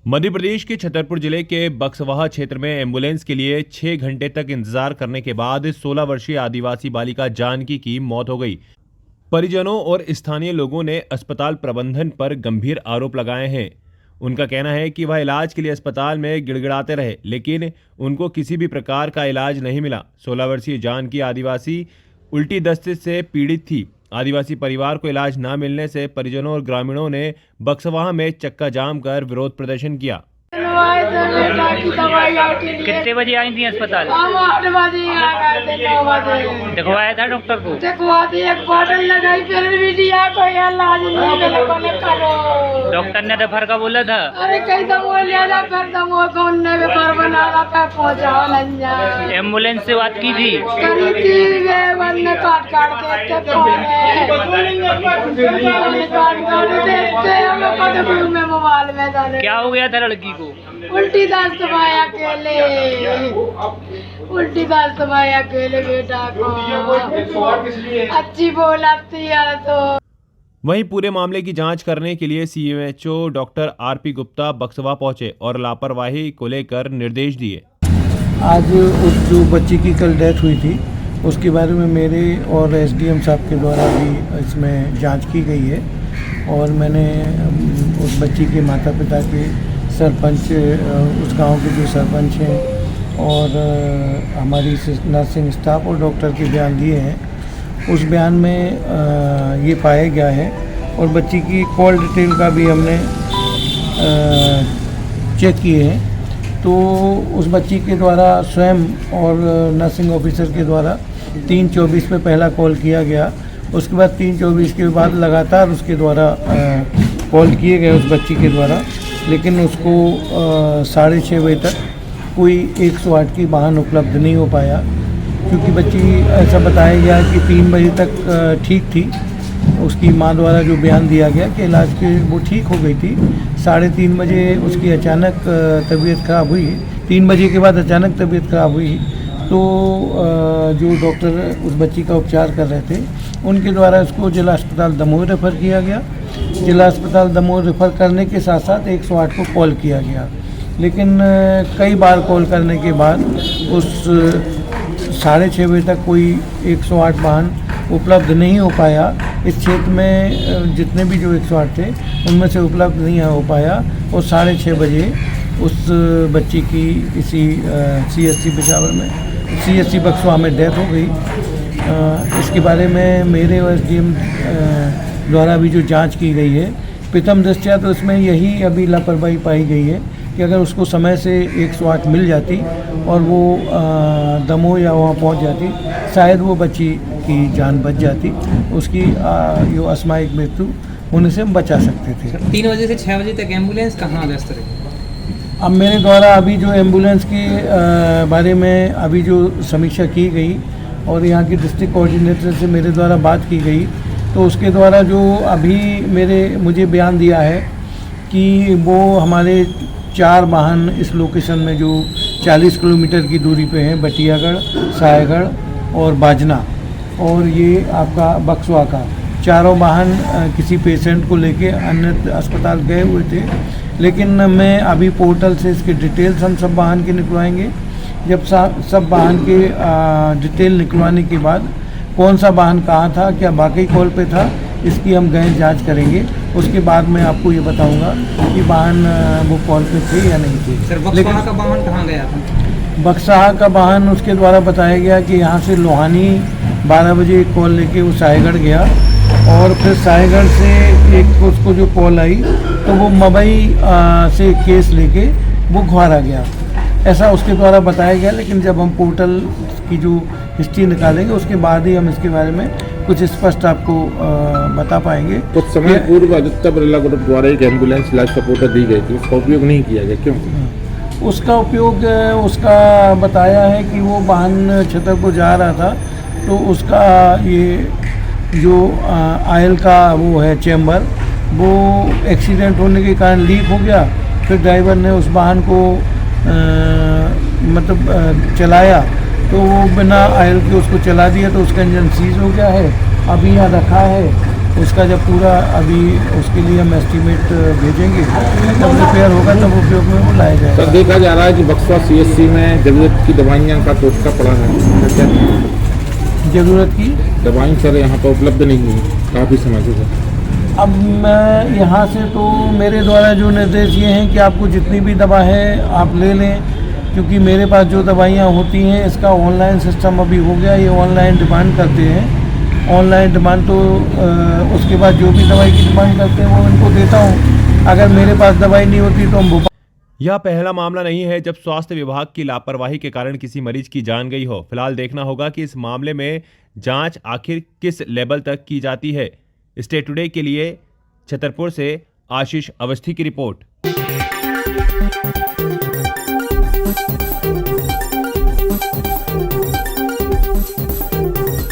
मध्य प्रदेश के छतरपुर जिले के बक्सवाहा क्षेत्र में एम्बुलेंस के लिए 6 घंटे तक इंतजार करने के बाद 16 वर्षीय आदिवासी बालिका जानकी की मौत हो गई। परिजनों और स्थानीय लोगों ने अस्पताल प्रबंधन पर गंभीर आरोप लगाए हैं। उनका कहना है कि वह इलाज के लिए अस्पताल में गिड़गिड़ाते रहे, लेकिन उनको किसी भी प्रकार का इलाज नहीं मिला। 16 वर्षीय जानकी आदिवासी उल्टी दस्त से पीड़ित थी। आदिवासी परिवार को इलाज न मिलने से परिजनों और ग्रामीणों ने बक्सवाहा में चक्का जाम कर विरोध प्रदर्शन किया। कितने बजे आई थी अस्पताल? हम 8 बजे आ गए थे, 9 बजे दिखवाया था डॉक्टर को? दिखवा दी, एक बॉटल लगाई, फिर भी दिया, कोई इलाज नहीं मिला, बोले करो। डॉक्टर ने रेफर का बोला था? अरे कई दम लिया था, फिर दम कौन ने पेपर बनाना पे पहुँचाओ लंजा। एम्बुलेंस से बात की थी? करी थी, वे बंदे काट काट देते फोन देखते हमें पता में मोबाइल में डाले। क्या हो गया था लड़की को? उल्टी दस्त भाई अकेले, उल्टी दस्त भाई अकेले बेटा को, अच्छी बोलती है तो। वहीं पूरे मामले की जांच करने के लिए CMHO doctor RP Gupta Buxwaha पहुंचे और लापरवाही को लेकर निर्देश दिए। आज उस जो बच्ची की कल डेथ हुई थी उसके बारे में मेरे और एसडीएम साहब के द्वारा भी इसमें जांच की गई है और मैंने उस बच्ची के माता पिता के सरपंच, उस गांव के जो सरपंच हैं और हमारी नर्सिंग स्टाफ और डॉक्टर के बयान दिए हैं। उस बयान में ये पाया गया है और बच्ची की कॉल डिटेल का भी हमने चेक किए हैं। तो उस बच्ची के द्वारा स्वयं और नर्सिंग ऑफिसर के द्वारा 3:24 पे पहला कॉल किया गया। उसके बाद 3:24 के बाद लगातार उसके द्वारा कॉल किए गए उस बच्ची के द्वारा, लेकिन उसको 6:30 बजे तक कोई 108 की वाहन उपलब्ध नहीं हो पाया, क्योंकि बच्ची ऐसा बताया गया कि 3 बजे तक ठीक थी। उसकी मां द्वारा जो बयान दिया गया कि इलाज के वो ठीक हो गई थी। 3:30 बजे उसकी अचानक तबीयत ख़राब हुई। 3 बजे के बाद अचानक तबीयत ख़राब हुई तो जो डॉक्टर उस बच्ची का उपचार कर रहे थे उनके द्वारा उसको जिला अस्पताल दमोह रेफ़र किया गया। जिला अस्पताल दमोह रेफ़र करने के साथ साथ 108 को कॉल किया गया, लेकिन कई बार कॉल करने के बाद उस 6:30 बजे तक कोई 108 वाहन उपलब्ध नहीं हो पाया। इस क्षेत्र में जितने भी जो 108 थे उनमें से उपलब्ध नहीं हो पाया और 6:30 बजे उस बच्ची की इसी CSC पेशावर में, CSC बक्सवा में डेथ हो गई। इसके बारे में मेरे और SDM द्वारा भी जो जांच की गई है, प्रथम दृष्टया तो इसमें यही अभी लापरवाही पाई गई है कि अगर उसको समय से 108 मिल जाती और वो दमोह या वहाँ पहुँच जाती, शायद वो बच्ची की जान बच जाती, उसकी जो असामयिक मृत्यु होने से हम बचा सकते थे। 3 बजे से 6 बजे तक एम्बुलेंस कहाँ व्यस्त रही? अब मेरे द्वारा अभी जो एम्बुलेंस के बारे में अभी जो समीक्षा की गई और यहाँ की डिस्ट्रिक्ट कोऑर्डिनेटर से मेरे द्वारा बात की गई, तो उसके द्वारा जो अभी मुझे बयान दिया है कि वो हमारे 4 वाहन इस लोकेशन में जो 40 किलोमीटर की दूरी पे हैं, बटियागढ़, सायगढ़ और बाजना, और ये आपका बक्सवा का, चारों वाहन किसी पेशेंट को लेके अन्य अस्पताल गए हुए थे। लेकिन मैं अभी पोर्टल से इसके डिटेल्स हम सब वाहन के निकलवाएंगे। जब सब वाहन के डिटेल निकलवाने के बाद कौन सा वाहन कहाँ था, क्या वाकई कॉल पे था, इसकी हम गहन जांच करेंगे। उसके बाद मैं आपको ये बताऊंगा कि वाहन वो कॉल पे थे या नहीं थे। सर, बक्सवाहा का वाहन कहाँ गया था? बक्सवाहा का वाहन उसके द्वारा बताया गया कि यहाँ से लोहानी 12 बजे कॉल लेके वो सायगढ़ गया और फिर सायगढ़ से एक उसको जो कॉल आई तो वो मबई से केस लेके वो घुआरा गया, ऐसा उसके द्वारा बताया गया। लेकिन जब हम पोर्टल की जो हिस्ट्री निकालेंगे उसके बाद ही हम इसके बारे में कुछ स्पष्ट आपको बता पाएंगे। कुछ समय पूर्व आदित्य बिरला ग्रुप द्वारा एक एम्बुलेंस लाइफ सपोर्टर दी गई थी, उसका उपयोग नहीं किया गया, क्यों? उसका उपयोग उसका बताया है कि वो वाहन छतरपुर जा रहा था तो उसका ये जो आयल का वो है चैम्बर, वो एक्सीडेंट होने के कारण लीक हो गया। फिर ड्राइवर ने उस वाहन को चलाया तो वो बिना आयल के उसको चला दिया तो उसका इंजन सीज हो गया है, अभी यहाँ रखा है उसका जब पूरा अभी उसके लिए हम एस्टीमेट भेजेंगे, जब रिपेयर होगा तब उपयोग में वो लाया जाएगा। सर देखा जा रहा है कि बक्सवा CHC में जरूरत की दवाइयाँ का टोटका पड़ा है, क्या ज़रूरत की दवाई सर यहाँ पर उपलब्ध नहीं है काफ़ी समय से सर। अब मैं यहाँ से तो मेरे द्वारा जो निर्देश ये हैं कि आपको जितनी भी दवा है आप ले लें, क्योंकि मेरे पास जो दवाइयाँ होती हैं इसका ऑनलाइन सिस्टम अभी हो गया, ये ऑनलाइन डिमांड करते हैं। ऑनलाइन डिमांड तो उसके बाद जो भी दवाई की डिमांड करते हैं वो इनको देता हूँ। अगर मेरे पास दवाई नहीं होती तो हम भोपाल। यह पहला मामला नहीं है जब स्वास्थ्य विभाग की लापरवाही के कारण किसी मरीज की जान गई हो। फिलहाल देखना होगा कि इस मामले में जांच आखिर किस लेवल तक की जाती है। स्टेट टुडे के लिए छतरपुर से आशीष अवस्थी की रिपोर्ट।